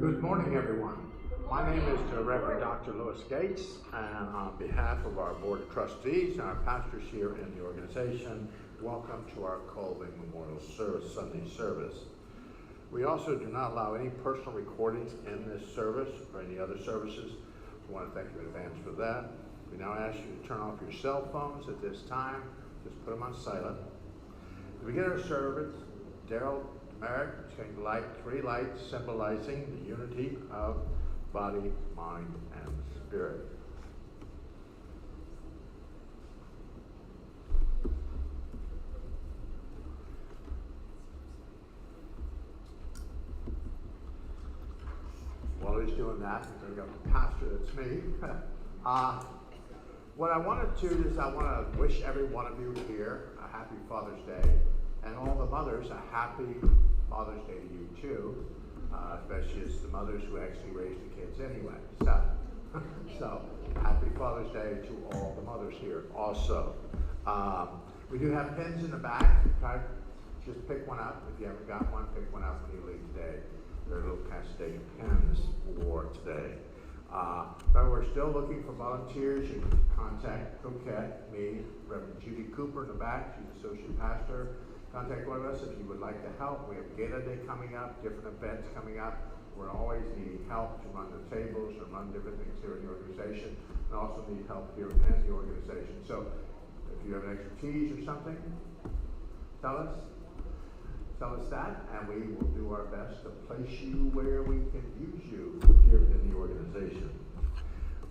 Good morning, everyone. My name is Reverend Dr. Louis Gates, and on behalf of our Board of Trustees and our pastors here in the organization, welcome to our Colvin Memorial Service, Sunday service. We also do not allow any personal recordings in this service or any other services. We want to thank you in advance for that. We now ask you to turn off your cell phones at this time. Just put them on silent. To begin our service, Daryl Merrick is going to light 3 lights symbolizing the unity of body, mind, and spirit. While he's doing that, we're going to go to Pastor, that's me. What I want to do is I want to wish every one of you here a happy Father's Day, and all the mothers a happy Father's Day to you too, especially as the mothers who actually raise the kids anyway. So happy Father's Day to all the mothers here also. We do have pins in the back. Just pick one up. If you haven't got one, pick one up when you leave today. They're little Castalia pins for today. But we're still looking for volunteers. You can contact Coquette, me, Reverend Judy Cooper in the back. She's associate pastor. Contact one of us if you would like to help. We have Gala Day coming up, different events coming up. We're always needing help to run the tables or run different things here in the organization, and also need help here in the organization. So if you have an expertise or something, tell us that, and we will do our best to place you where we can use you here in the organization.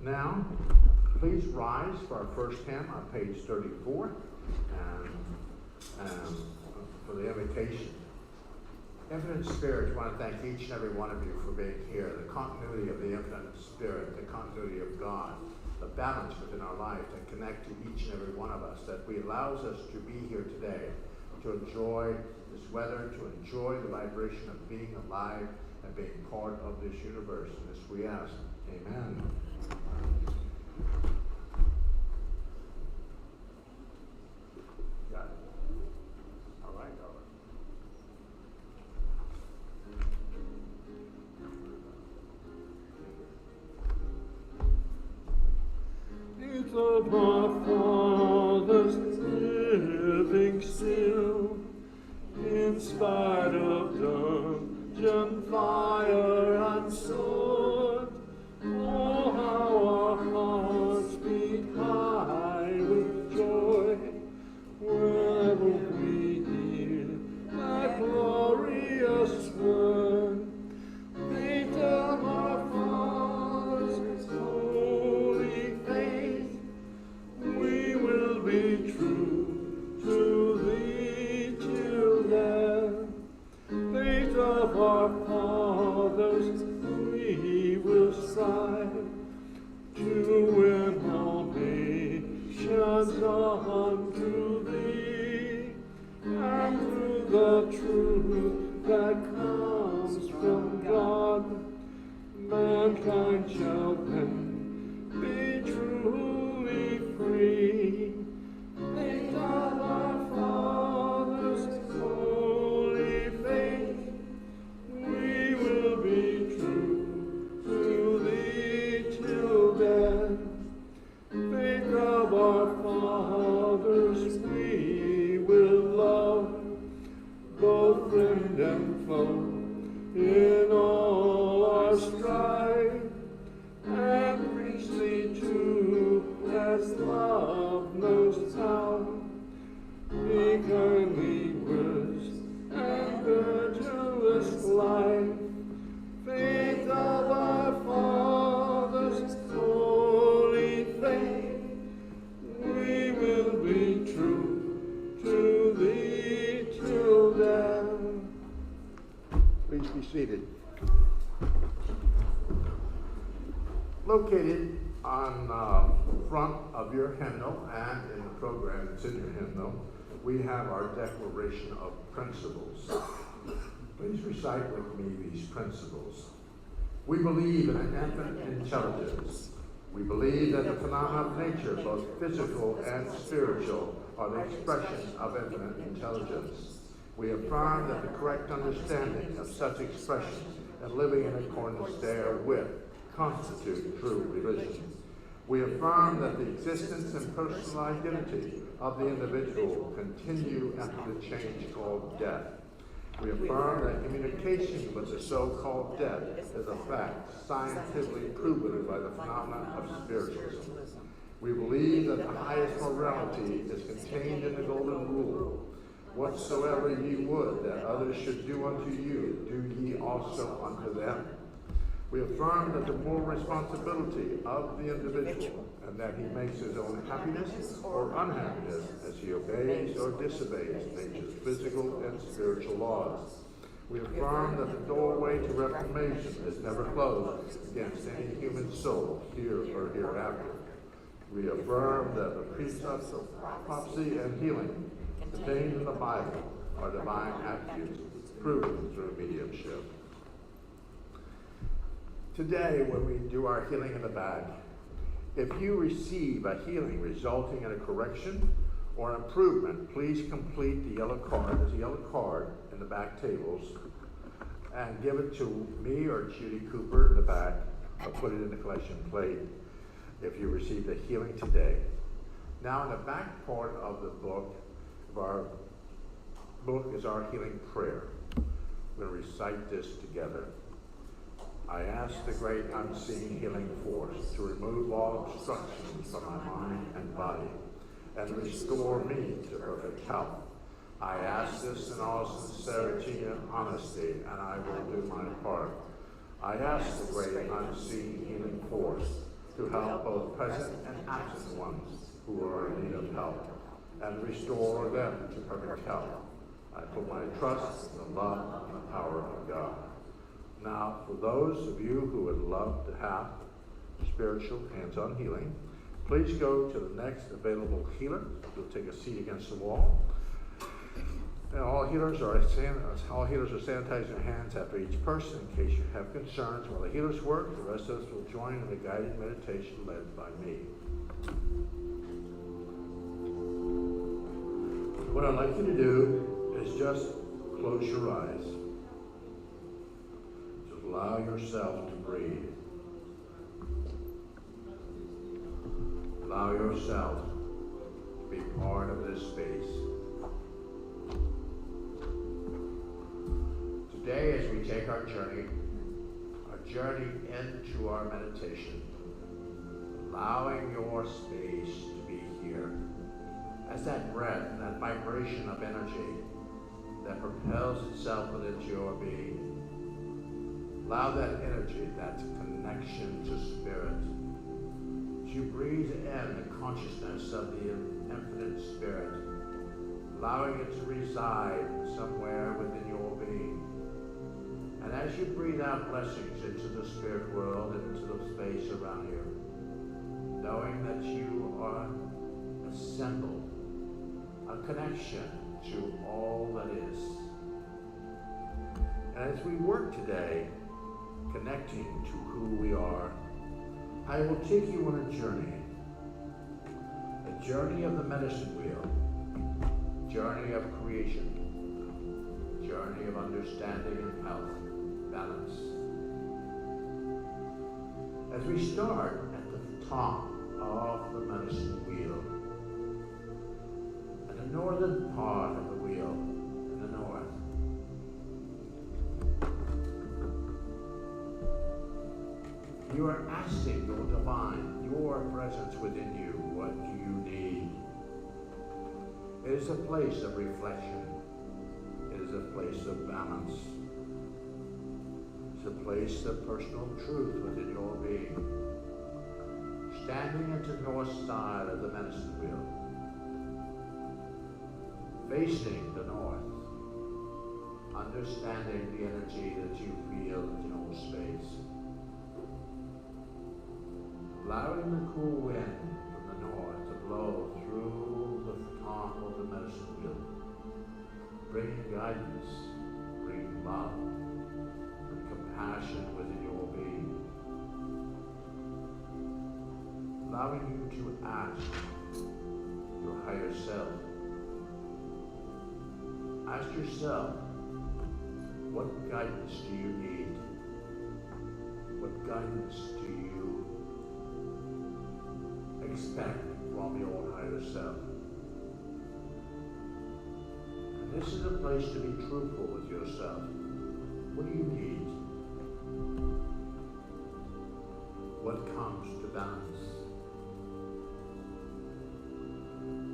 Now, please rise for our first hymn on page 34, and for the invitation. Infinite Spirit, we want to thank each and every one of you for being here. The continuity of the Infinite Spirit, the continuity of God, the balance within our life that connect to each and every one of us, that allows us to be here today, to enjoy this weather, to enjoy the vibration of being alive and being part of this universe. And this we ask. Amen. Got it. All right, It's of our Father's living still, in spite of dungeon, fire, and sword. Oh, how our hearts beat high with joy whenever we hear that glorious word. Faith of our fathers, holy faith, we will be true to thee till then. Faith of our fathers, we will strive to win all nations unto thee, and through the truth that comes from God, mankind shall then be truly free. Faith of our fathers, holy faith, we will be true to thee till then. Faith of our fathers, we will love both friend and foe in all our strife, and preach thee too as love knows how. Be kindly words and virtuous life. Faith of our fathers, holy faith, we will be true to thee till then. Please be seated. Located on front of your hymnal and in the program that's in your hymnal, we have our Declaration of Principles. Please recite with me these principles. We believe in an infinite intelligence. We believe that the phenomena of nature, both physical and spiritual, are the expression of infinite intelligence. We affirm that the correct understanding of such expressions and living in accordance therewith constitute true religion. We affirm that the existence and personal identity of the individual continue after the change called death. We affirm that communication with the so-called dead is a fact scientifically proven by the phenomena of spiritualism. We believe that the highest morality is contained in the golden rule. Whatsoever ye would that others should do unto you, do ye also unto them. We affirm that the moral responsibility of the individual and that he makes his own happiness or unhappiness as he obeys or disobeys nature's physical and spiritual laws. We affirm that the doorway to reformation is never closed against any human soul here or hereafter. We affirm that the precepts of prophecy and healing contained in the Bible are divine attributes proven through mediumship. Today, when we do our healing in the bag, if you receive a healing resulting in a correction or improvement, please complete the yellow card. There's a yellow card in the back tables, and give it to me or Judy Cooper in the back, or put it in the collection plate if you received a healing today. Now, in the back part of the book, our book is our healing prayer. We're going to recite this together. I ask the great unseen healing force to remove all obstructions from my mind and body and restore me to perfect health. I ask this in all sincerity and honesty, and I will do my part. I ask the great unseen healing force to help both present and absent ones who are in need of help and restore them to perfect health. I put my trust in the love and the power of God. Now, for those of you who would love to have spiritual hands-on healing, please go to the next available healer. You'll take a seat against the wall. And all healers are sanitizing their hands after each person in case you have concerns. While the healers work, the rest of us will join in the guided meditation led by me. What I'd like you to do is just close your eyes. Allow yourself to breathe. Allow yourself to be part of this space. Today, as we take our journey into our meditation, allowing your space to be here as that breath and that vibration of energy that propels itself within your being. Allow that energy, that connection to spirit, to breathe in the consciousness of the infinite spirit, allowing it to reside somewhere within your being. And as you breathe out blessings into the spirit world and into the space around you, knowing that you are a symbol, a connection to all that is. And as we work today, connecting to who we are, I will take you on a journey of the medicine wheel, journey of creation, journey of understanding and health, balance. As we start at the top of the medicine wheel, at the northern part of the wheel in the north, you are asking your divine, your presence within you, what do you need? It is a place of reflection. It is a place of balance. It's a place of personal truth within your being. Standing at the north side of the medicine wheel, facing the north, understanding the energy that you feel in your space. Allowing the cool wind from the north to blow through the top of the medicine wheel, bringing guidance, bringing love, and compassion within your being. Allowing you to ask your higher self. Ask yourself, what guidance do you need? guidance do you expect from your higher self? And this is a place to be truthful with yourself. What do you need? What comes to balance?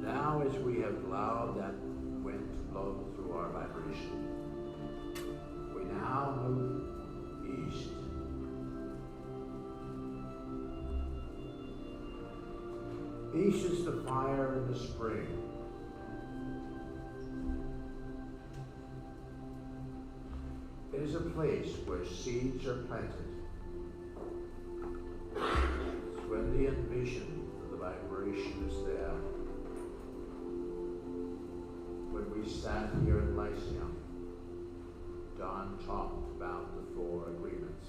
Now, as we have allowed that wind to blow through our vibration, we now move east. East is the fire in the spring. It is a place where seeds are planted. It's when the envision of the vibration is there. When we sat here in Lyceum, Don talked about the 4 agreements.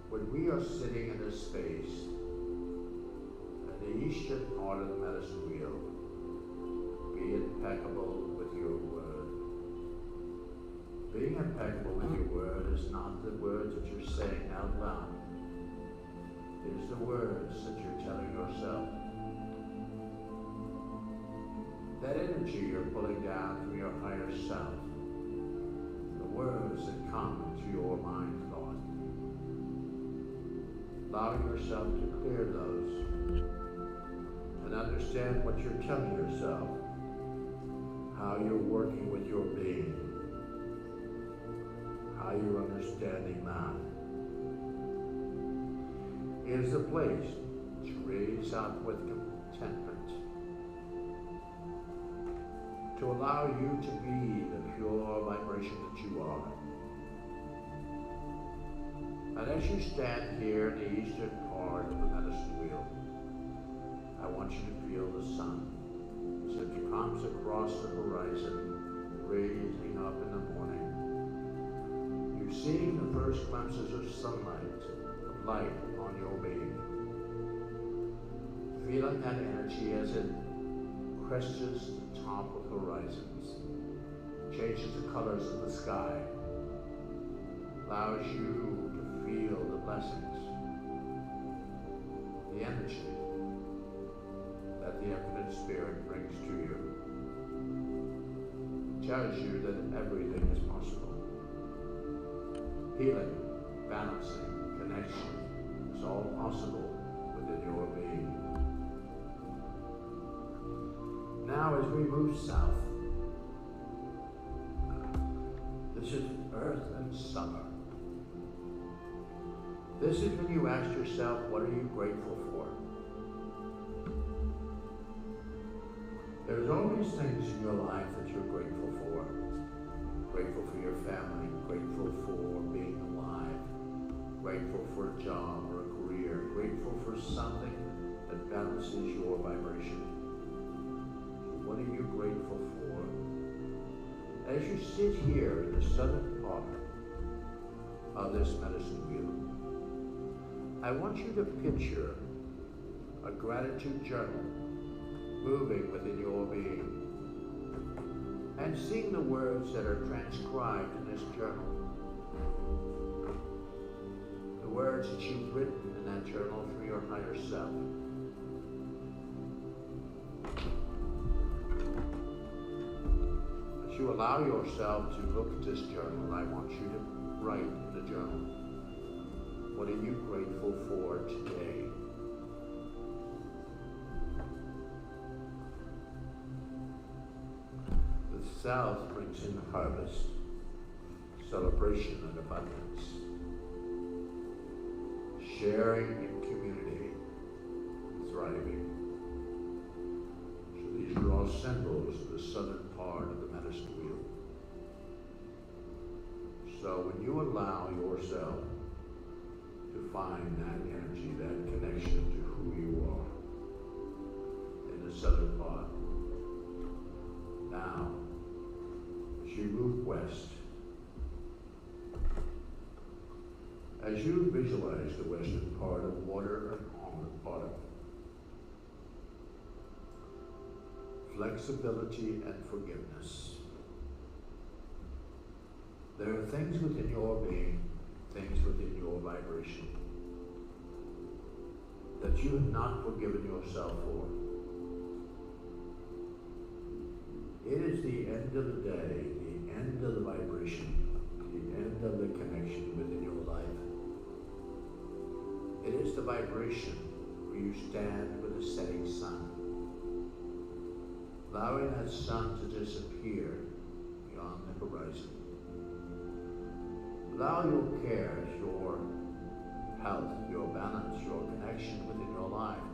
When we are sitting in this space, in the eastern part of the medicine wheel, be impeccable with your word. Being impeccable with your word is not the words that you're saying out loud. It is the words that you're telling yourself. That energy you're pulling down from your higher self, the words that come into your mind thought, allowing yourself to clear those and understand what you're telling yourself, how you're working with your being, how you're understanding that. It is a place to raise up with contentment, to allow you to be the pure vibration that you are. And as you stand here in the eastern part of the medicine wheel, I want you to feel the sun as it comes across the horizon, raising up in the morning. You're seeing the first glimpses of sunlight, of light on your being. Feeling that energy as it crests the top of horizons, changes the colors of the sky, allows you to feel the blessings, the energy that the infinite spirit brings to you. Tells you that everything is possible. Healing, balancing, connection is all possible within your being. Now as we move south, this is earth and summer. This is when you ask yourself, what are you grateful for? There's always things in your life that you're grateful for. Grateful for your family, grateful for being alive, grateful for a job or a career, grateful for something that balances your vibration. What are you grateful for? As you sit here in the southern part of this medicine wheel, I want you to picture a gratitude journal moving within your being and seeing the words that are transcribed in this journal. The words that you've written in that journal from your higher self. As you allow yourself to look at this journal, I want you to write in the journal, what are you grateful for today? The South brings in harvest, celebration and abundance, sharing in community, and thriving. So these are all symbols of the southern part of the medicine wheel. So when you allow yourself to find that energy, that connection to who you are in the southern part, now as you move west, as you visualize the western part of water and almond bottom, flexibility and forgiveness, There are things within your being, things within your vibration that you have not forgiven yourself for. It is the end of the day, the end of the vibration, the end of the connection within your life. It is the vibration where you stand with the setting sun, allowing that sun to disappear beyond the horizon. Allow your cares, your health, your balance, your connection within your life.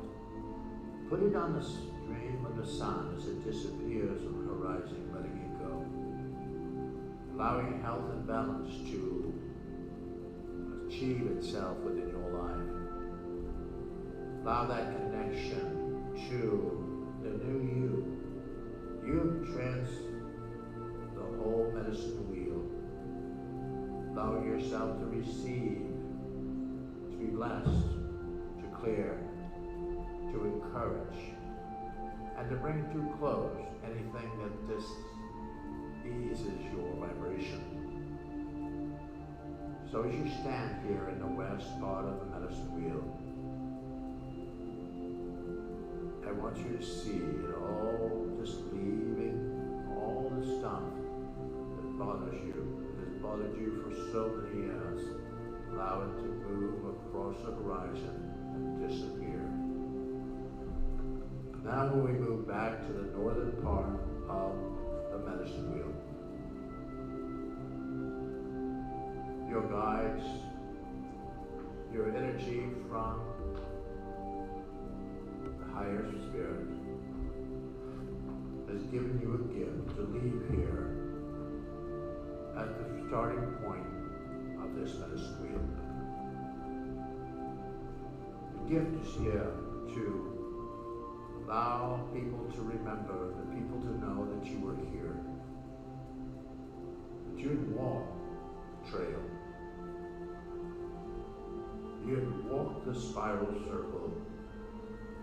Put it on the stream of the sun as it disappears on the horizon, letting it go. Allowing health and balance to achieve itself within your life. Allow that connection to the new you. You have the whole medicine wheel. Allowing yourself to receive, to be blessed, to clear, to encourage, and to bring to close anything that eases your vibration. So as you stand here in the west part of the medicine wheel, I want you to see it all just leaving all the stuff that bothers you, that has bothered you for so many years. Allow it to move across the horizon and disappear. Now when we move back to the northern part of the medicine wheel, your guides, your energy from the higher spirit has given you a gift to leave here at the starting point of this medicine wheel. The gift is here to allow people to remember, the people to know that you were here, that you had walked the trail, you had walked the spiral circle,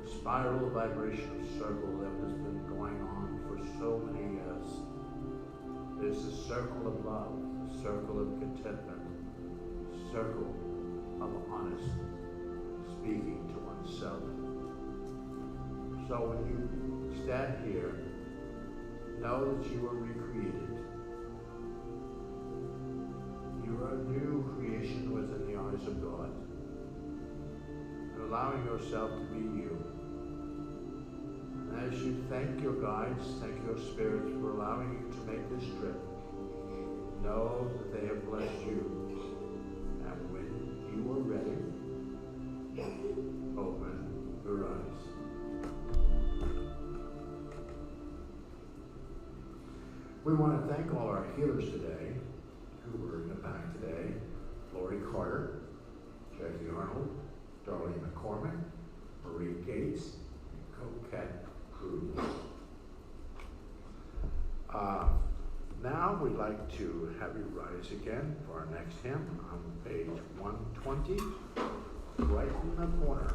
the spiral vibrational circle that has been going on for so many years. There's the circle of love, the circle of contentment, the circle of honest speaking to oneself. So when you stand here, know that you are recreated. You are a new creation within the eyes of God. And allowing yourself to be you. And as you thank your guides, thank your spirits for allowing you to make this trip, know that they have blessed you. And when you are ready, open your eyes. We want to thank all our healers today, who were in the back today. Lori Carter, Jackie Arnold, Darlene McCormick, Marie Gates, and Coquette Cruz. Now we'd like to have you rise again for our next hymn on page 120, right in the corner.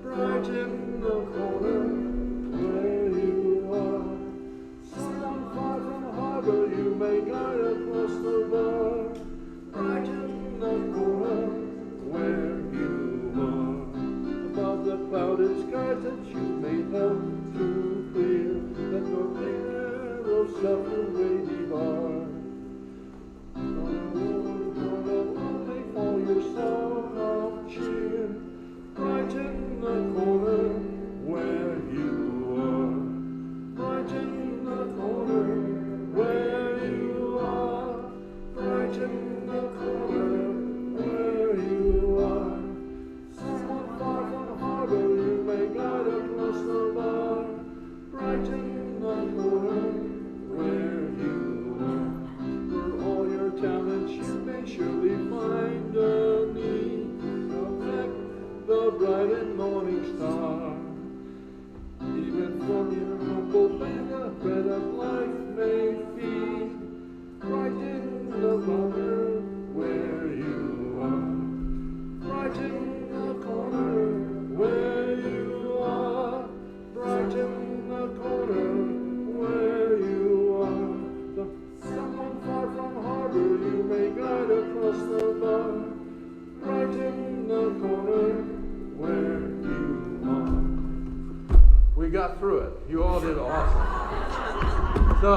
Right in the corner talents you may surely find a need. Affect the bright and morning star. Even from your humble bed, a bread of life may feed. Brighten the corner where you are. Brighten the corner where you are. Brighten the corner where you are. Someone far from harbor you may guide across the bar. Brighten the corner where you are. We got through it. You all did awesome. So,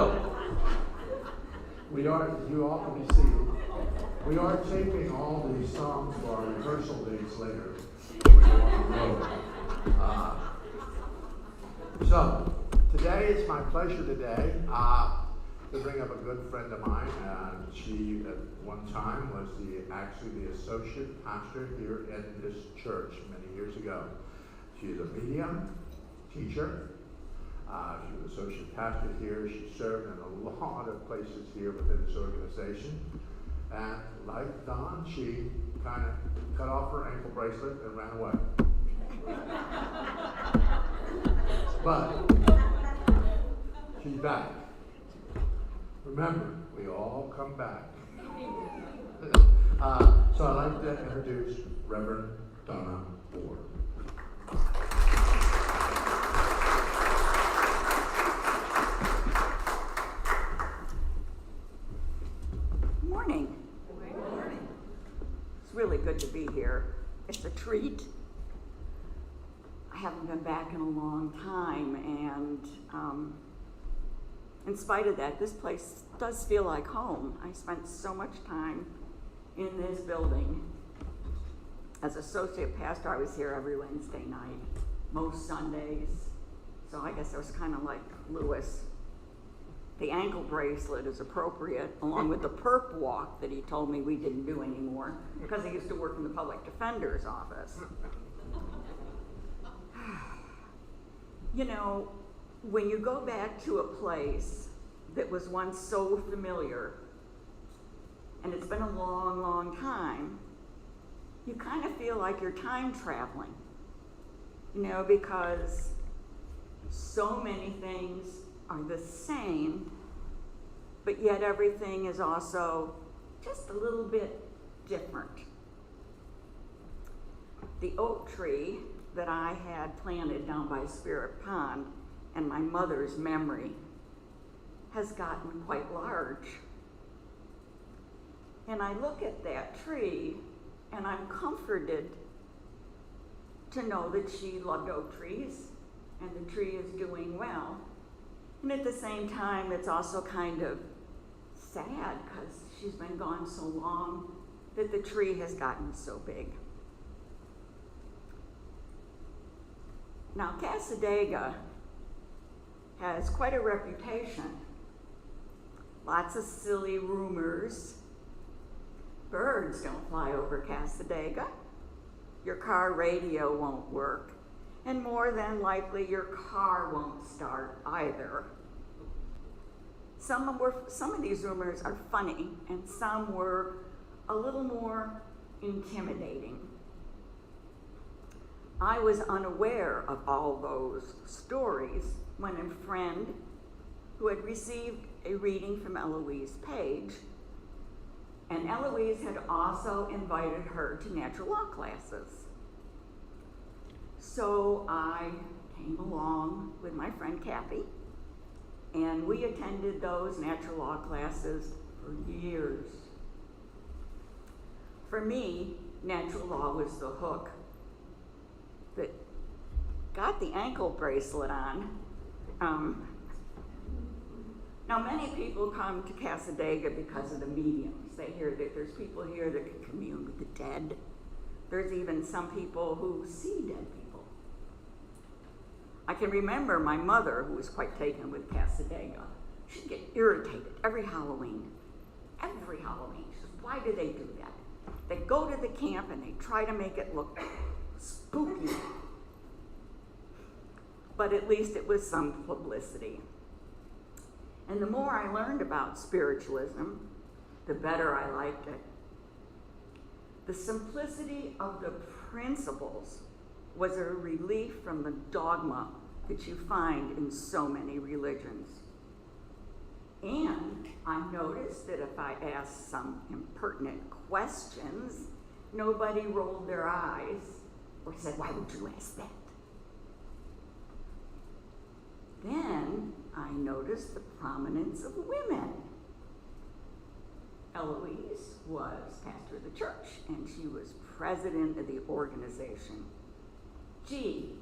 you all can be seated. We are taping all these songs for our rehearsal dates later. When you want to know. So, today it's my pleasure today to bring up a good friend of mine. She at one time was actually the associate pastor here in this church many years ago. She's a medium, teacher. She was associate pastor here. She served in a lot of places here within this organization. And like Don, she kind of cut off her ankle bracelet and ran away. But she's back. Remember, we all come back. So I'd like to introduce Reverend Donna Bohrer. Morning. It's really good to be here. It's a treat. I haven't been back in a long time, and in spite of that, this place does feel like home. I spent so much time in this building. As associate pastor, I was here every Wednesday night, most Sundays. So I guess I was kind of like Lewis. The ankle bracelet is appropriate, along with the perp walk that he told me we didn't do anymore, because he used to work in the public defender's office. You know, when you go back to a place that was once so familiar, and it's been a long, long time, you kind of feel like you're time traveling, you know, because so many things are the same, but yet everything is also just a little bit different. The oak tree that I had planted down by Spirit Pond and my mother's memory has gotten quite large. And I look at that tree and I'm comforted to know that she loved oak trees and the tree is doing well. And at the same time, it's also kind of sad because she's been gone so long that the tree has gotten so big. Now, Cassadaga has quite a reputation. Lots of silly rumors. Birds don't fly over Cassadaga. Your car radio won't work. And more than likely, your car won't start either. Some of these rumors are funny, and some were a little more intimidating. I was unaware of all those stories when a friend who had received a reading from Eloise Page, and Eloise had also invited her to natural law classes. So I came along with my friend Kathy, and we attended those natural law classes for years. For me, natural law was the hook that got the ankle bracelet on. Now, many people come to Cassadaga because of the mediums. They hear that there's people here that can commune with the dead. There's even some people who see dead people. I can remember my mother, who was quite taken with Cassadaga. She'd get irritated every Halloween. Every Halloween. She says, why do they do that? They go to the camp and they try to make it look spooky. But at least it was some publicity. And the more I learned about spiritualism, the better I liked it. The simplicity of the principles was a relief from the dogma that you find in so many religions. And I noticed that if I asked some impertinent questions, nobody rolled their eyes or said, "Why would you ask that?" Then I noticed the prominence of women. Eloise was pastor of the church, and she was president of the organization. Gee,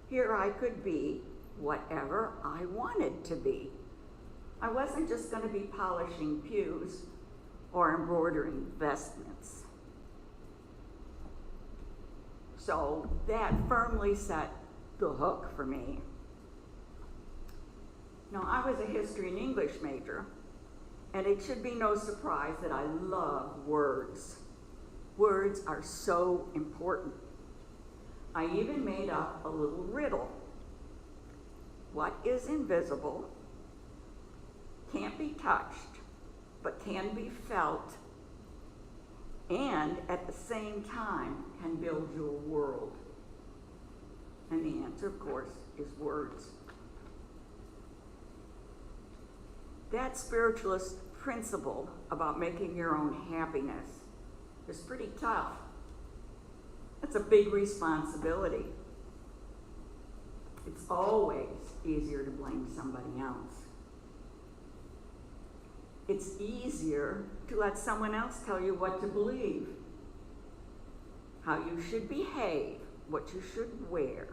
here I could be whatever I wanted to be. I wasn't just going to be polishing pews or embroidering vestments. So that firmly set the hook for me. Now, I was a history and English major, and it should be no surprise that I love words. Words are so important. I even made up a little riddle. What is invisible, can't be touched, but can be felt, and at the same time can build your world? And the answer, of course, is words. That spiritualist principle about making your own happiness is pretty tough. It's a big responsibility. It's always easier to blame somebody else. It's easier to let someone else tell you what to believe, how you should behave, what you should wear,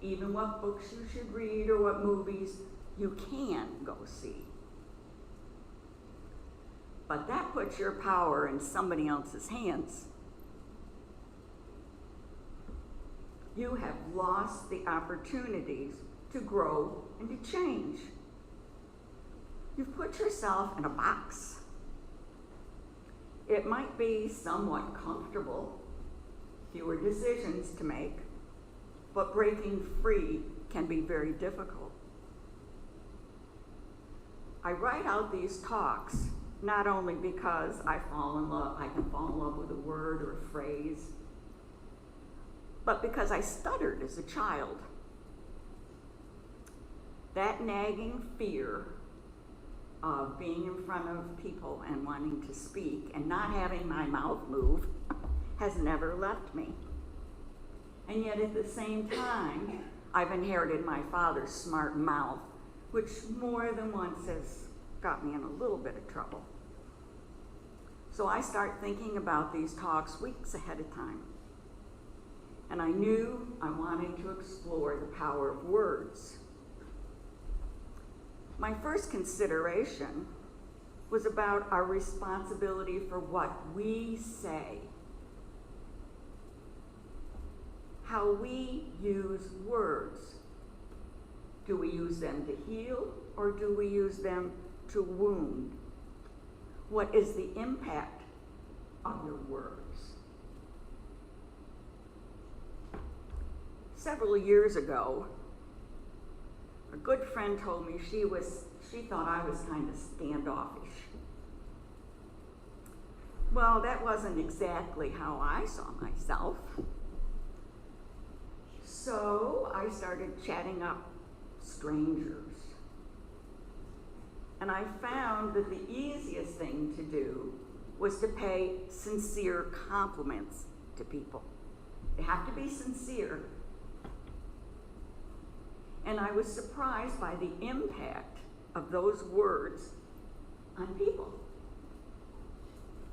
even what books you should read or what movies you can go see. But that puts your power in somebody else's hands. You have lost the opportunities to grow and to change. You've put yourself in a box. It might be somewhat comfortable, fewer decisions to make, but breaking free can be very difficult. I write out these talks not only because I can fall in love with a word or a phrase, but because I stuttered as a child. That nagging fear of being in front of people and wanting to speak and not having my mouth move has never left me. And yet at the same time, I've inherited my father's smart mouth, which more than once has got me in a little bit of trouble. So I start thinking about these talks weeks ahead of time. And I knew I wanted to explore the power of words. My first consideration was about our responsibility for what we say, how we use words. Do we use them to heal, or do we use them to wound? What is the impact of your words? Several years ago, a good friend told me she thought I was kind of standoffish. Well, that wasn't exactly how I saw myself. So I started chatting up strangers. And I found that the easiest thing to do was to pay sincere compliments to people. They have to be sincere. And I was surprised by the impact of those words on people.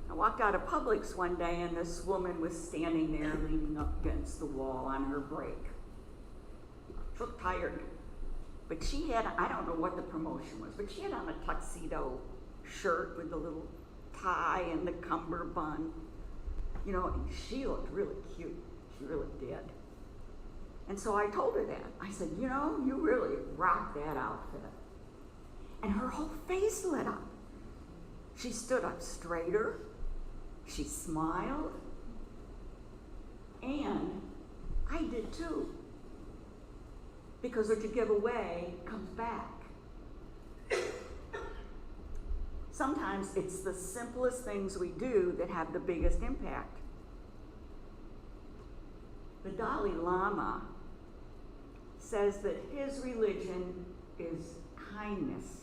I walked out of Publix one day and this woman was standing there leaning up against the wall on her break. She looked tired. But she had, I don't know what the promotion was, but she had on a tuxedo shirt with the little tie and the cummerbund, and she looked really cute. She really did. And so I told her that. I said, you really rock that outfit. And her whole face lit up. She stood up straighter. She smiled. And I did too. Because what you give away comes back. Sometimes it's the simplest things we do that have the biggest impact. The Dalai Lama says that his religion is kindness.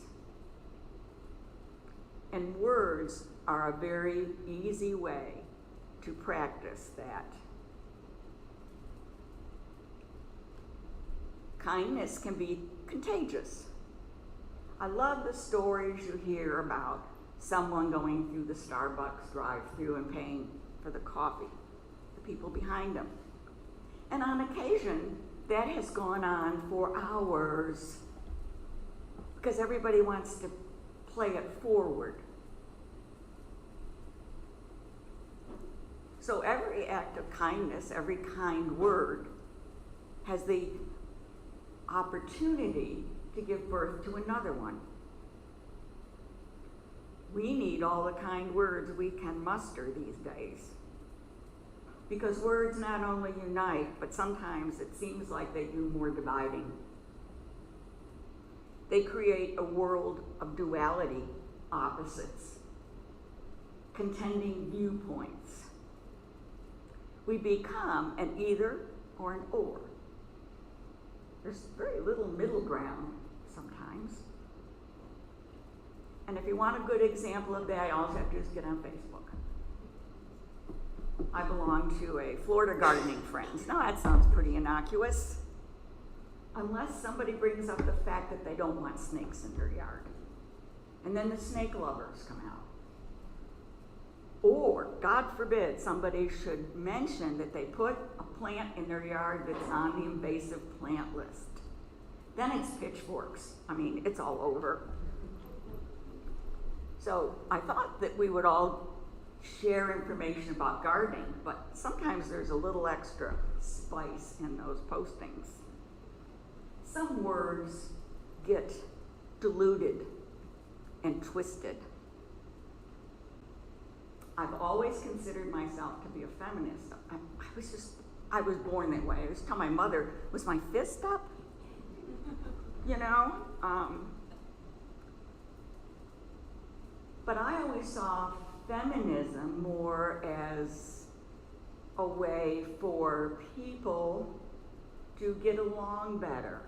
And words are a very easy way to practice that. Kindness can be contagious. I love the stories you hear about someone going through the Starbucks drive-thru and paying for the coffee, the people behind them. And on occasion, that has gone on for hours because everybody wants to play it forward. So every act of kindness, every kind word, has the opportunity to give birth to another one. We need all the kind words we can muster these days. Because words not only unite, but sometimes it seems like they do more dividing. They create a world of duality, opposites, contending viewpoints. We become an either or an or. There's very little middle ground sometimes. And if you want a good example of that, all you have to do is get on Facebook. I belong to a Florida gardening friends. Now that sounds pretty innocuous. Unless somebody brings up the fact that they don't want snakes in their yard. And then the snake lovers come out. Or, God forbid, somebody should mention that they put a plant in their yard that's on the invasive plant list. Then it's pitchforks. I mean, it's all over. So I thought that we would all share information about gardening, but sometimes there's a little extra spice in those postings. Some words get diluted and twisted. I've always considered myself to be a feminist. I was born that way. I used to tell my mother, was my fist up? You know? But I always saw feminism more as a way for people to get along better.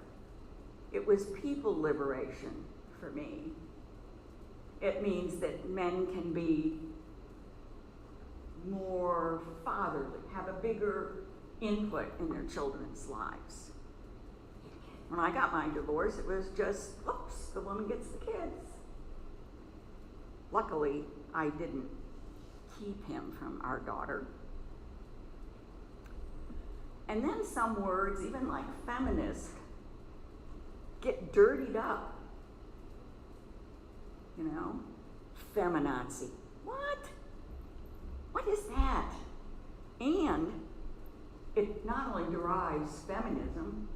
It was people liberation for me. It means that men can be more fatherly, have a bigger input in their children's lives. When I got my divorce, it was just, oops, the woman gets the kids. Luckily, I didn't keep him from our daughter. And then some words, even like feminist, get dirtied up. You know? Feminazi. What? What is that? And it not only derives feminism,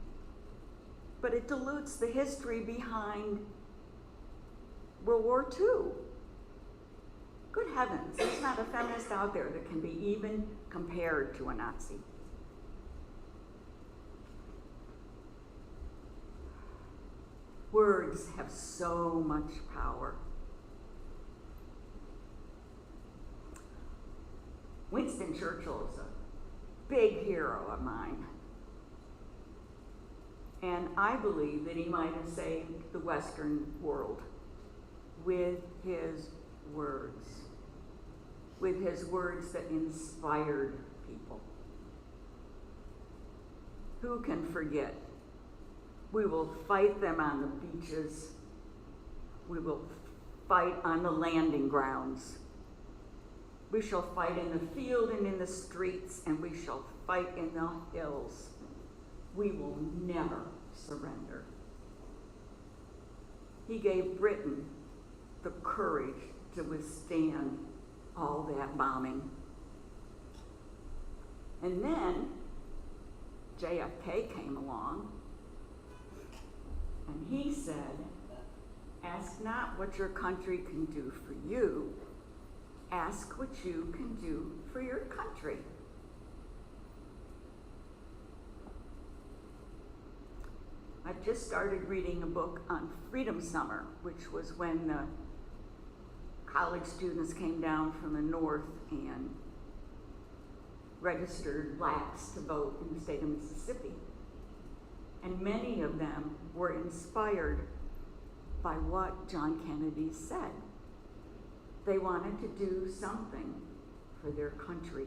but it dilutes the history behind World War II. Good heavens, there's not a feminist out there that can be even compared to a Nazi. Words have so much power. Winston Churchill is a big hero of mine. And I believe that he might have saved the Western world with his words. With his words that inspired people. Who can forget? We will fight them on the beaches. We will fight on the landing grounds. We shall fight in the field and in the streets, and we shall fight in the hills. We will never surrender. He gave Britain the courage to withstand all that bombing. And then JFK came along, and he said, ask not what your country can do for you, ask what you can do for your country. I've just started reading a book on Freedom Summer, which was when the college students came down from the north and registered blacks to vote in the state of Mississippi. And many of them were inspired by what John Kennedy said. They wanted to do something for their country.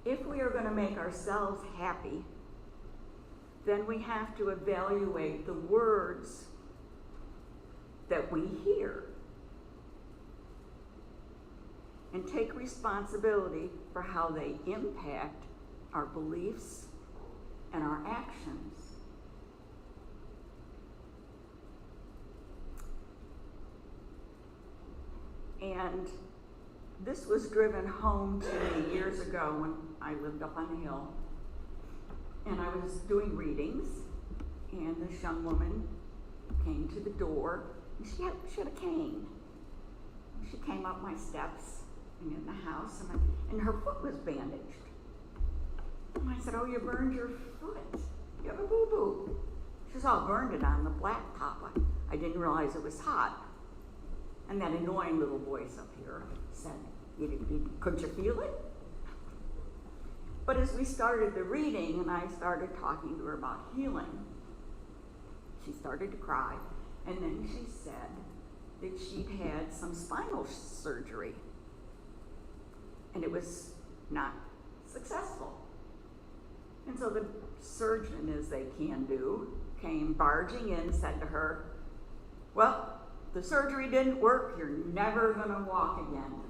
If we are going to make ourselves happy, then we have to evaluate the words that we hear and take responsibility for how they impact our beliefs and our actions. And this was driven home to me years ago when I lived up on the hill. And I was doing readings, and this young woman came to the door, and she had a cane. She came up my steps and in the house, and her foot was bandaged. And I said, "Oh, you burned your foot. You have a boo-boo." She said, "Oh, I burned it on the blacktop. I didn't realize it was hot." And that annoying little voice up here said, "Couldn't you feel it?" But as we started the reading and I started talking to her about healing, she started to cry. And then she said that she'd had some spinal surgery. And it was not successful. And so the surgeon, as they can do, came barging in and said to her, "Well, the surgery didn't work. You're never going to walk again."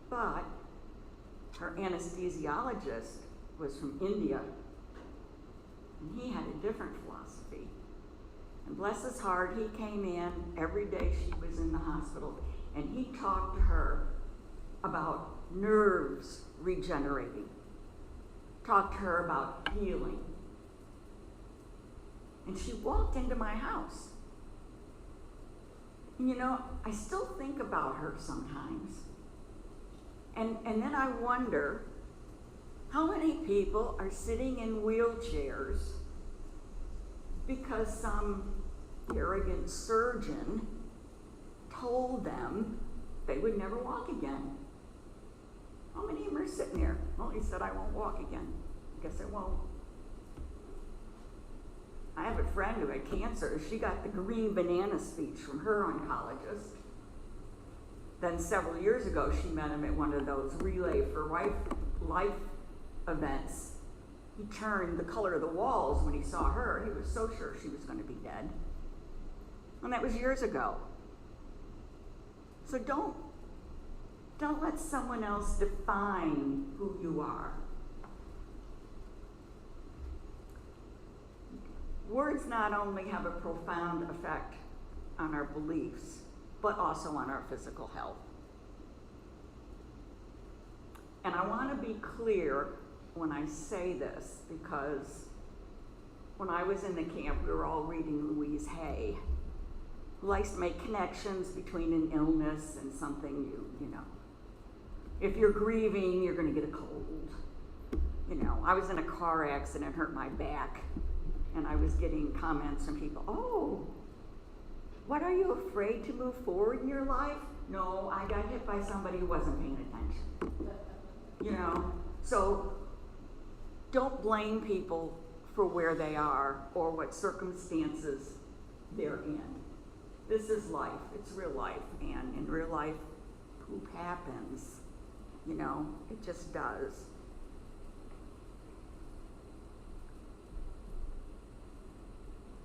But her anesthesiologist was from India, and he had a different philosophy. And bless his heart, he came in every day she was in the hospital, and he talked to her about nerves regenerating, talked to her about healing. And she walked into my house. And you know, I still think about her sometimes. And then I wonder how many people are sitting in wheelchairs because some arrogant surgeon told them they would never walk again. How many of them are sitting there? Well, he said, "I won't walk again. I guess I won't." I have a friend who had cancer. She got the green banana speech from her oncologist. Then several years ago, she met him at one of those Relay for Life events. He turned the color of the walls when he saw her. He was so sure she was going to be dead. And that was years ago. So don't let someone else define who you are. Words not only have a profound effect on our beliefs, but also on our physical health. And I want to be clear when I say this, because when I was in the camp, we were all reading Louise Hay, who likes to make connections between an illness and something you know. If you're grieving, you're going to get a cold. You know, I was in a car accident, hurt my back, and I was getting comments from people, "Oh, what, are you afraid to move forward in your life?" "No, I got hit by somebody who wasn't paying attention." You know, so don't blame people for where they are or what circumstances they're in. This is life. It's real life. And in real life, poop happens. You know, it just does.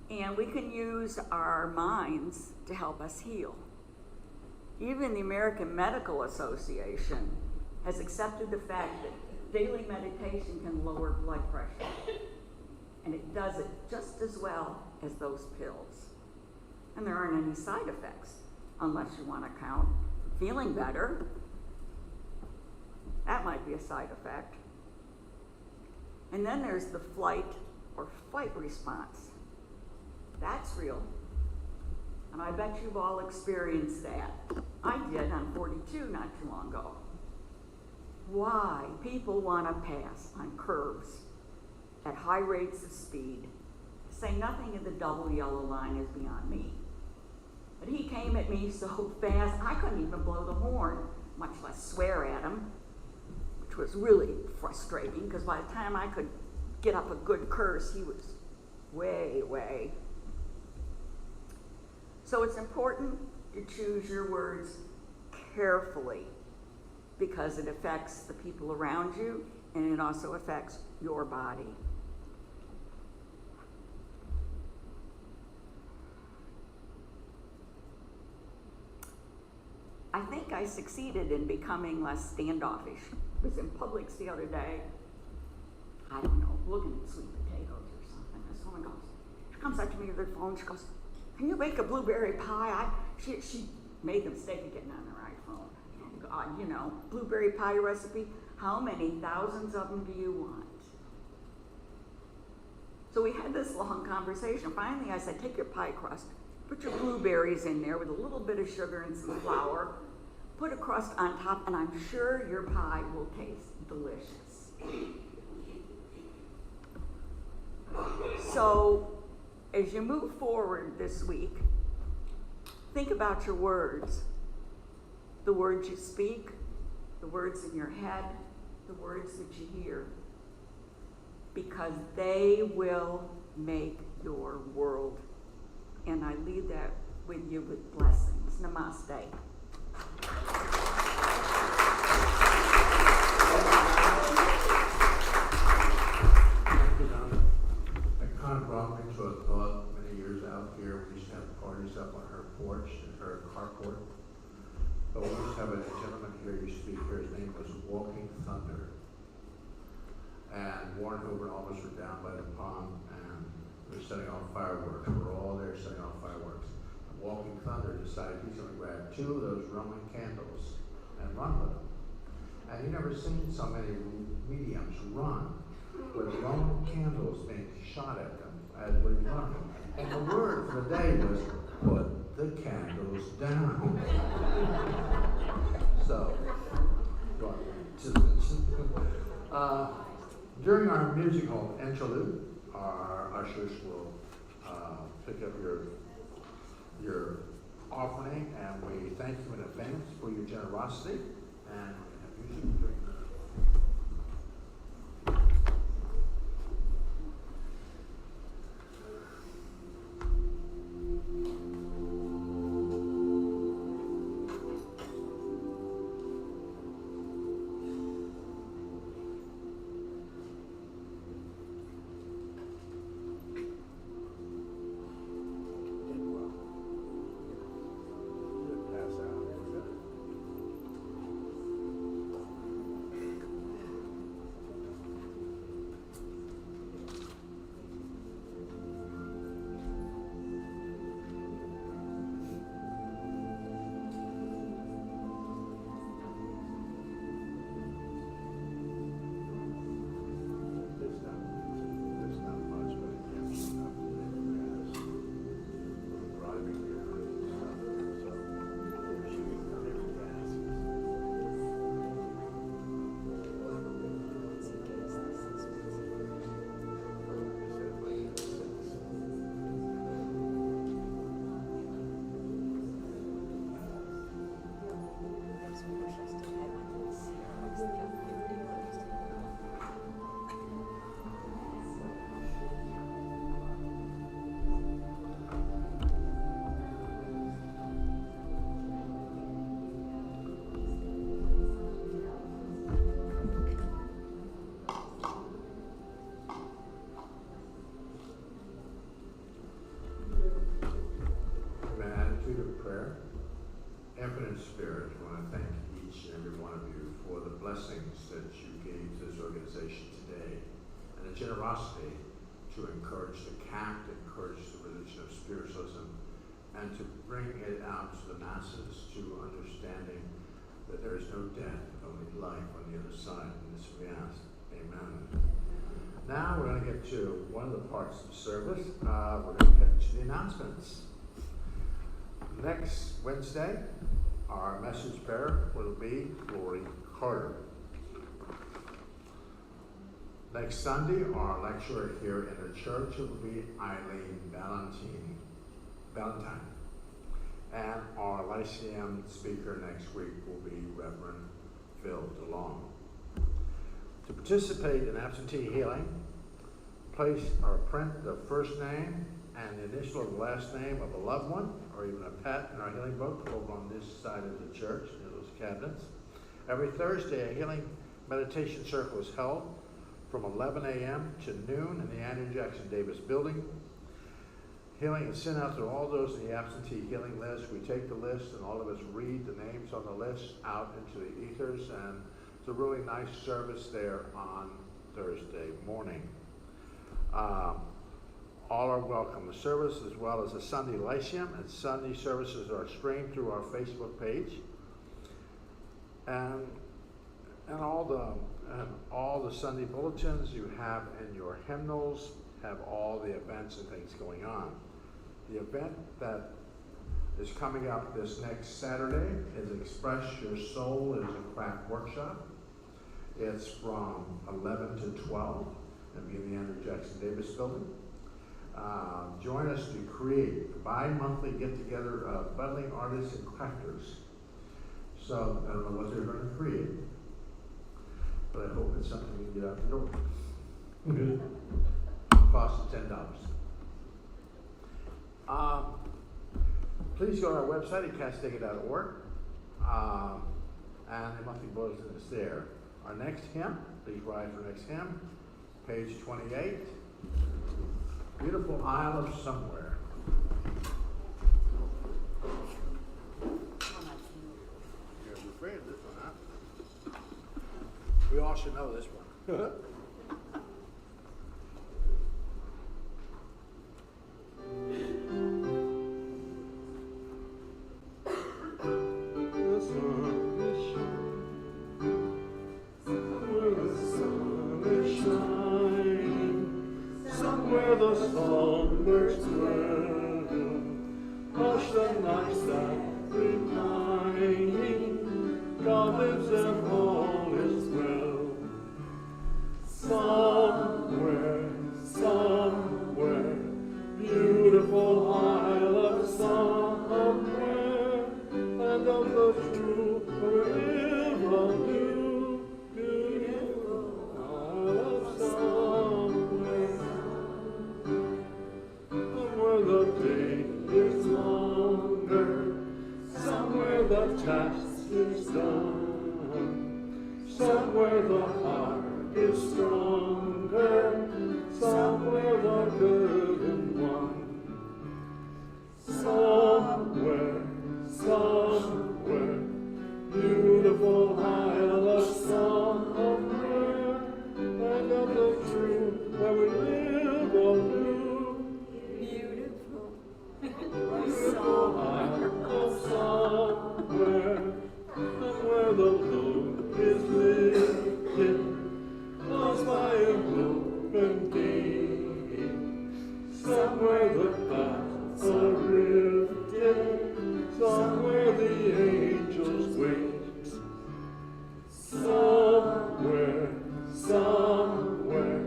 And we can use our minds to help us heal. Even the American Medical Association has accepted the fact that daily meditation can lower blood pressure. And it does it just as well as those pills. And there aren't any side effects, unless you want to count feeling better. That might be a side effect. And then there's the flight or fight response. That's real. And I bet you've all experienced that. I did on 42 not too long ago. Why people want to pass on curves at high rates of speed say nothing of the double yellow line is beyond me. But he came at me so fast, I couldn't even blow the horn, much less swear at him, which was really frustrating, because by the time I could get up a good curse, he was way away. So it's important to choose your words carefully, because it affects the people around you, and it also affects your body. I think I succeeded in becoming less standoffish. I was in Publix the other day, I don't know, looking at sweet potatoes or something. This woman comes up to me with her phone, she goes, "Can you make a blueberry pie?" She made the mistake of getting on her iPhone. Oh God, you know, blueberry pie recipe, how many thousands of them do you want? So we had this long conversation. Finally I said, take your pie crust, put your blueberries in there with a little bit of sugar and some flour, put a crust on top, and I'm sure your pie will taste delicious. So, as you move forward this week, think about your words. The words you speak, the words in your head, the words that you hear. Because they will make your world. And I leave that with you with blessings. Namaste. Thank you, Donna. That kind of brought me to a thought many years out here. We used to have parties up on her porch and her carport. But we used to have a gentleman here who used to be here. His name was Walking Thunder. And Warren Hoover and all of us were down by the pond, and we were setting off fireworks. We were all there setting off fireworks. And Walking Thunder decided he's going to grab 2 of those Roman candles and run with them. And you never seen so many mediums run with Roman candles being shot at them as we run. And the word for the day was, put the candles down. So, during our musical interlude, our ushers will pick up your offering, and we thank you in advance for your generosity. And we have music during Infinite Spirit, I want to thank each and every one of you for the blessings that you gave to this organization today, and the generosity to encourage the CAP, to encourage the religion of spiritualism, and to bring it out to the masses to understanding that there is no death, only life on the other side. And this we ask. Amen. Now we're going to get to one of the parts of the service. We're going to get to the announcements. Next Wednesday, our message bearer will be Lori Carter. Next Sunday, our lecturer here in the church will be Eileen Valentine. And our Lyceum speaker next week will be Reverend Phil DeLong. To participate in absentee healing, place or print the first name and the initial of the last name of a loved one or even a pet in our healing book over on this side of the church near those cabinets. Every Thursday, a healing meditation circle is held from 11 a.m. to noon in the Andrew Jackson Davis building. Healing is sent out to all those in the absentee healing list. We take the list and all of us read the names on the list out into the ethers, and it's a really nice service there on Thursday morning. All are welcome. The service, as well as the Sunday Lyceum and Sunday services, are streamed through our Facebook page. And all the Sunday bulletins you have in your hymnals have all the events and things going on. The event that is coming up this next Saturday is Express Your Soul is a craft workshop. It's from 11 to 12 and be in the Andrew Jackson Davis building. Join us to create a bi-monthly get-together of budding artists and crafters. So I don't know what they're going to create, but I hope it's something you can get out the door. Cost $10. Please go to our website at castticket.org, and the monthly bulletin is there. Our next hymn, please rise for next hymn, page 28, Beautiful Isle of Somewhere. You're afraid of this one, huh? We all should know this one. The songbirds dwell, hush the nights that reminding God lives and all is well. Somewhere, somewhere, beautiful Isle of somewhere, land of the true, where we live on you, beautiful Isle of somewhere. Somewhere the day is longer, somewhere the task is done, somewhere the heart is stronger, somewhere the good and one. Somewhere, somewhere, beautiful Isle of somewhere, land of the true, where we live on new. Beautiful Isle of somewhere, and where the load is lifted, close by a open gate. Somewhere the paths are rifted, somewhere the angels wait. Somewhere, somewhere,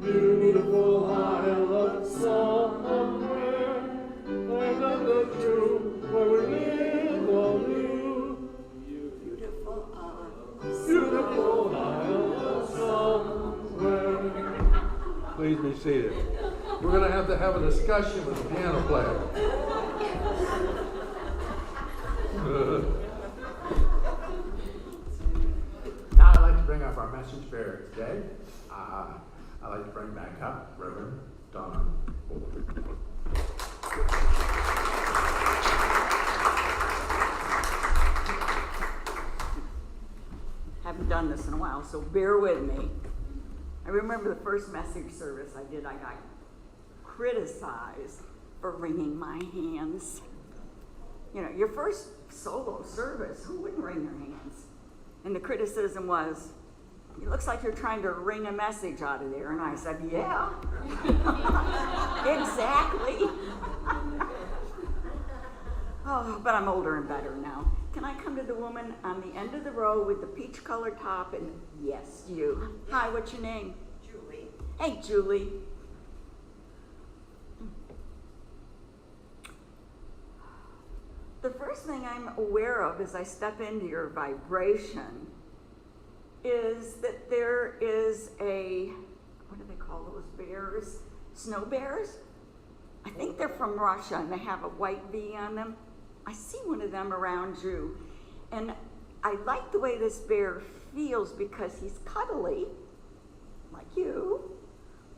beautiful Isle of somewhere, land of the true, where we live on you. Beautiful Isle of somewhere. Please be seated. We're going to have a discussion with the piano player. Now I'd like to bring up our message bearer today. I'd like to bring back up Reverend Donna. Haven't done this in a while, so bear with me. I remember the first message service I did, I got criticized for wringing my hands. You know, your first solo service, who wouldn't wring their hands? And the criticism was, it looks like you're trying to wring a message out of there. And I said, yeah, exactly. Oh, but I'm older and better now. Can I come to the woman on the end of the row with the peach-colored top? And yes, you. Hi, what's your name? Judy. Hey, Julie. The first thing I'm aware of as I step into your vibration is that there is a, what do they call those bears? Snow bears? I think they're from Russia and they have a white V on them. I see one of them around you. And I like the way this bear feels because he's cuddly, like you,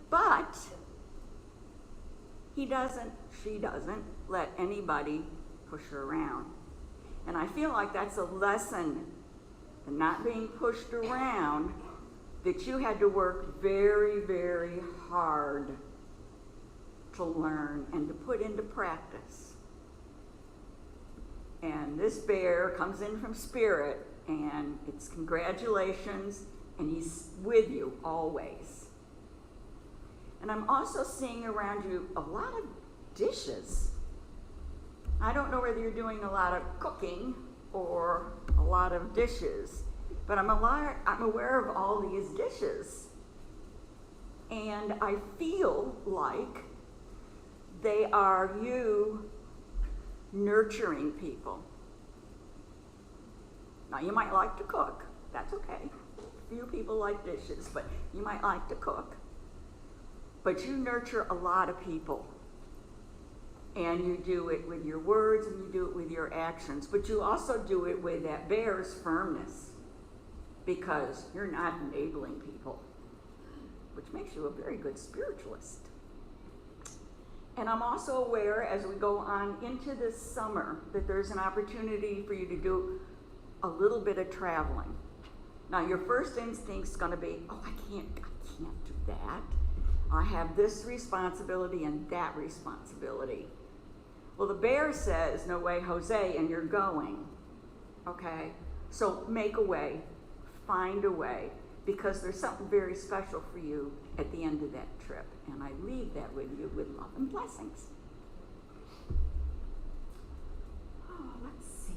but she doesn't let anybody push her around. And I feel like that's a lesson in not being pushed around that you had to work very, very hard to learn and to put into practice. And this bear comes in from spirit, and it's congratulations, and he's with you always. And I'm also seeing around you a lot of dishes. I don't know whether you're doing a lot of cooking or a lot of dishes, but I'm aware of all these dishes. And I feel like they are you nurturing people. Now, you might like to cook. That's okay. Few people like dishes, but you might like to cook. But you nurture a lot of people. And you do it with your words and you do it with your actions. But you also do it with that bear's firmness. Because you're not enabling people. Which makes you a very good spiritualist. And I'm also aware as we go on into this summer that there's an opportunity for you to do a little bit of traveling. Now your first instinct's going to be, oh, I can't do that. I have this responsibility and that responsibility. Well, the bear says, no way, Jose, and you're going. Okay? So make a way, find a way, because there's something very special for you at the end of that trip. And I leave that with you with love and blessings. Oh, let's see.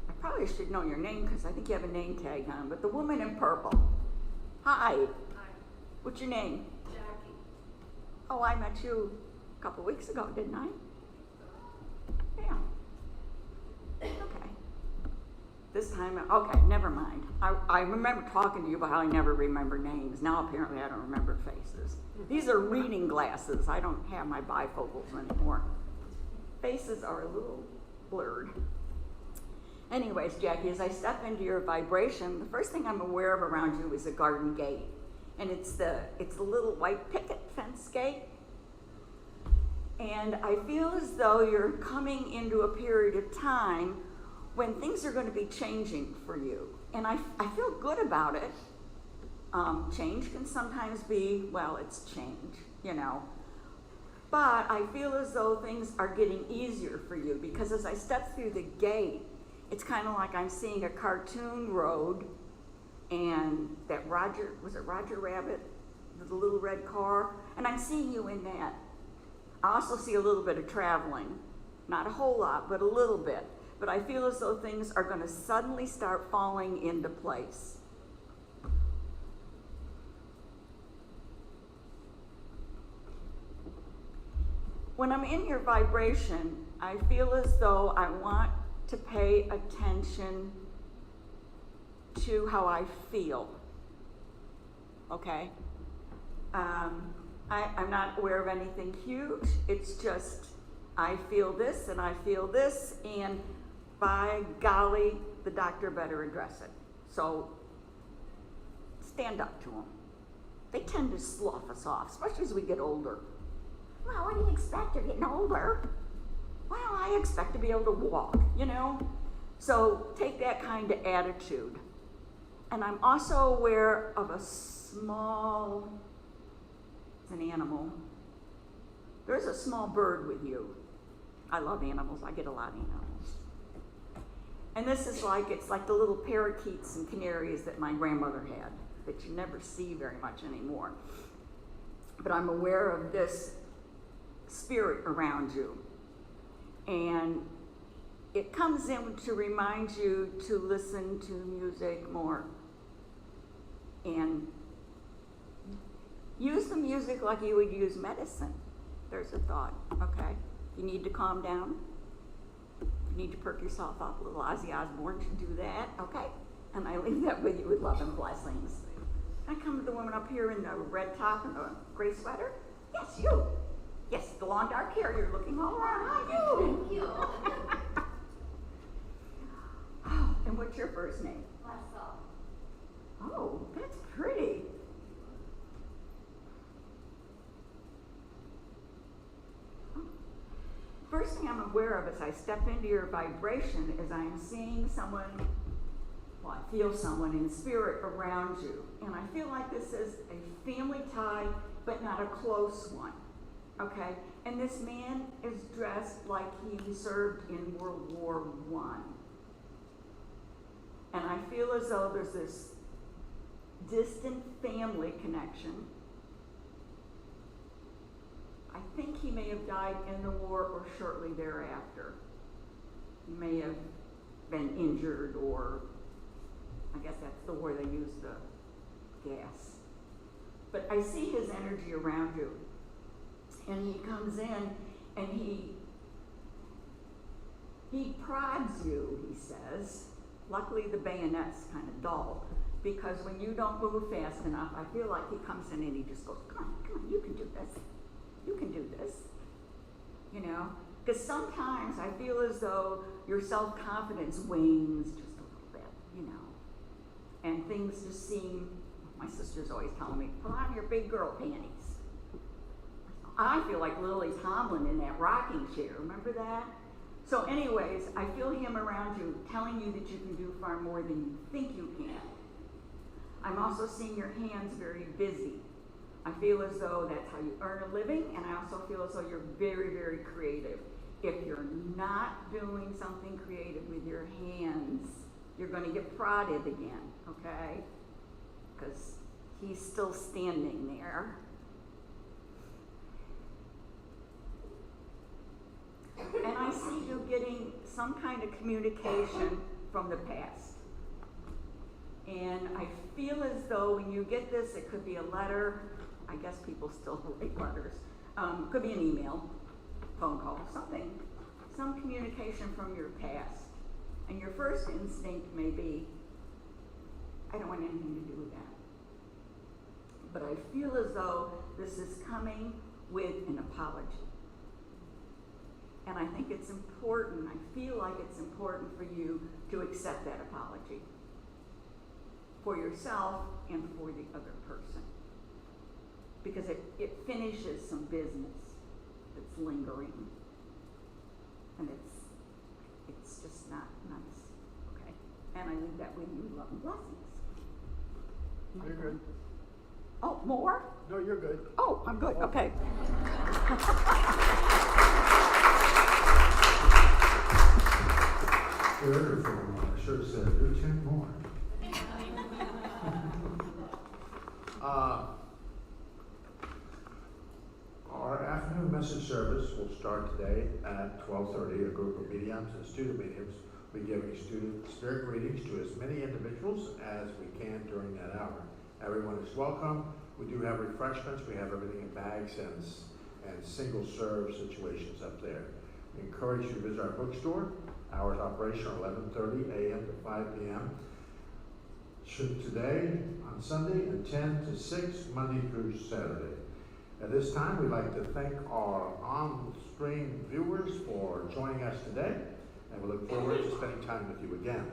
I probably should know your name because I think you have a name tag on, but the woman in purple. Hi. Hi, What's your name? Jackie. Oh, I met you a couple weeks ago, didn't I? Yeah. Okay. This time, okay, never mind. I remember talking to you about how I never remember names. Now apparently I don't remember faces. These are reading glasses. I don't have my bifocals anymore. Faces are a little blurred. Anyways, Jackie, as I step into your vibration, the first thing I'm aware of around you is a garden gate. And it's the little white picket fence gate. And I feel as though you're coming into a period of time when things are going to be changing for you. And I feel good about it. Change can sometimes be, well, it's change, you know. But I feel as though things are getting easier for you because as I step through the gate, it's kind of like I'm seeing a cartoon road and that Roger Rabbit, the little red car? And I'm seeing you in that. I also see a little bit of traveling. Not a whole lot, but a little bit. But I feel as though things are going to suddenly start falling into place. When I'm in your vibration, I feel as though I want to pay attention to how I feel. Okay? I'm not aware of anything huge. It's just I feel this and I feel this, and by golly, the doctor better address it. So stand up to them. They tend to slough us off, especially as we get older. Well, what do you expect? You're getting older. Well, I expect to be able to walk, you know? So take that kind of attitude. And I'm also aware of a small, it's an animal. There's a small bird with you. I love animals. I get a lot of animals. And this is like, it's like the little parakeets and canaries that my grandmother had that you never see very much anymore. But I'm aware of this spirit around you. And it comes in to remind you to listen to music more and use the music like you would use medicine. There's a thought, okay? You need to calm down. You need to perk yourself up. Little Ozzy Osbourne should do that, okay? And I leave that with you with love and blessings. I come to the woman up here in the red top and the gray sweater. Yes, you. Yes, the long dark hair. You're looking all around. Hi, you. Thank you. Oh, and what's your first name? Myself. Oh, that's pretty. First thing I'm aware of as I step into your vibration is I'm seeing someone, well, I feel someone in spirit around you. And I feel like this is a family tie, but not a close one, okay? And this man is dressed like he served in World War I. And I feel as though there's this distant family connection. I think he may have died in the war or shortly thereafter. He may have been injured, or I guess that's the war they used the gas. But I see his energy around you. And he comes in and he prods you, he says. Luckily the bayonet's kind of dull, because when you don't move fast enough, I feel like he comes in and he just goes, come on, you can do this. You can do this, you know? Because sometimes I feel as though your self-confidence wanes just a little bit, you know? And things just seem, my sister's always telling me, put on your big girl panties. I feel like Lily Tomlin in that rocking chair, remember that? So anyways, I feel him around you telling you that you can do far more than you think you can. I'm also seeing your hands very busy. I feel as though that's how you earn a living, and I also feel as though you're very, very creative. If you're not doing something creative with your hands, you're going to get prodded again, okay? Because he's still standing there. And I see you getting some kind of communication from the past. And I feel as though when you get this, it could be a letter. I guess people still write letters. Could be an email, phone call, something. Some communication from your past. And your first instinct may be, I don't want anything to do with that. But I feel as though this is coming with an apology. And I think it's important, I feel like it's important for you to accept that apology. For yourself and for the other person. Because it finishes some business that's lingering. And it's just not nice, okay? And I leave that with you, love and blessings. You're good. Oh, more? No, you're good. Oh, I'm good, okay. Wonderful. I should have said, do 10 more. Our afternoon message service will start today at 12:30. A group of mediums and student mediums will be giving student spirit readings to as many individuals as we can during that hour. Everyone is welcome. We do have refreshments. We have everything in bags and single serve situations up there. We encourage you to visit our bookstore. Hours of operation are 11:30 a.m. to 5 p.m. Today on Sunday and 10 to 6 Monday through Saturday. At this time, we'd like to thank our on-stream viewers for joining us today, and we look forward to spending time with you again.